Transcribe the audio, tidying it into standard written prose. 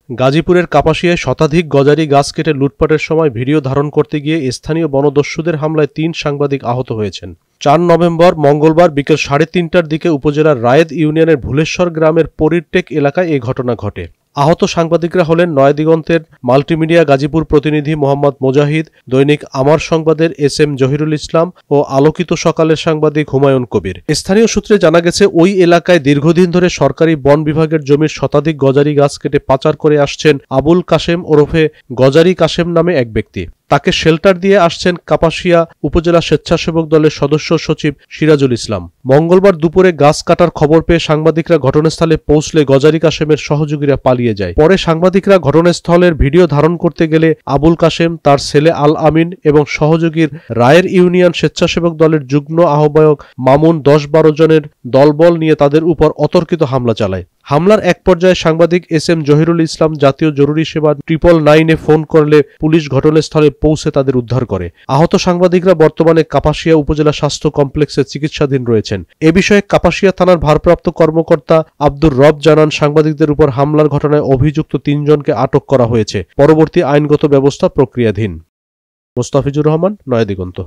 গাজীপুরের কাপাসিয়ায় শতাধিক গজারি গাছ কেটে লুটপাটের সময় ভিডিও ধারণ করতে গিয়ে স্থানীয় বনদস্যুদের হামলায় ৩ সাংবাদিক আহত হয়েছেন। ৪ নভেম্বর মঙ্গলবার বিকেল ৩:৩০টার দিকে উপজেলার রায়েদ ইউনিয়নের ভুলেশ্বর গ্রামের পরিরটেক এলাকায় এই ঘটনা ঘটে। আহত সাংবাদিকরা হলেন নয়াদিগন্তের মাল্টিমিডিয়া গাজীপুর প্রতিনিধি মোহাম্মদ মোজাহিদ, দৈনিক আমার সংবাদের SM জহিরুল ইসলাম ও আলোকিত সকালের সাংবাদিক হুমায়ুন কবির। স্থানীয় সূত্রে জানা গেছে, ওই এলাকায় দীর্ঘদিন ধরে সরকারি বন বিভাগের জমির শতাধিক গজারি গাছ কেটে পাচার করে আসছেন আবুল কাশেম ওরফে গজারি কাশেম নামে এক ব্যক্তি। তাকে শেল্টার দিয়ে আসছেন কাপাসিয়া উপজেলা স্বেচ্ছাসেবক দলের সদস্য সচিব সিরাজুল ইসলাম। মঙ্গলবার দুপুরে গাছ কাটার খবর পেয়ে সাংবাদিকরা ঘটনাস্থলে পৌঁছলে গজারি কাশেমের সহযোগীরা পালিয়ে যায়। পরে সাংবাদিকরা ঘটনাস্থলের ভিডিও ধারণ করতে গেলে আবুল কাশেম, তার ছেলে আল আমিন এবং সহযোগীর রায়ের ইউনিয়ন স্বেচ্ছাসেবক দলের যুগ্ম আহ্বায়ক মামুন ১০-১২ জনের দলবল নিয়ে তাদের উপর অতর্কিত হামলা চালায়। হামলার এক পর্যায়ে সাংবাদিক SM জহিরুল ইসলাম জাতীয় জরুরি সেবা 999-এ ফোন করলে পুলিশ ঘটনাস্থলে পৌঁছে তাদের উদ্ধার করে। আহত সাংবাদিকরা বর্তমানে কাপাসিয়া উপজেলা স্বাস্থ্য কমপ্লেক্সে চিকিৎসাধীন রয়েছেন। এ বিষয়ে কাপাসিয়া থানার ভারপ্রাপ্ত কর্মকর্তা আব্দুর রব জানান, সাংবাদিকদের উপর হামলার ঘটনায় অভিযুক্ত ৩ জনকে আটক করা হয়েছে। পরবর্তী আইনগত ব্যবস্থা প্রক্রিয়াধীন। মোস্তাফিজুর রহমান, নয়াদিগন্ত।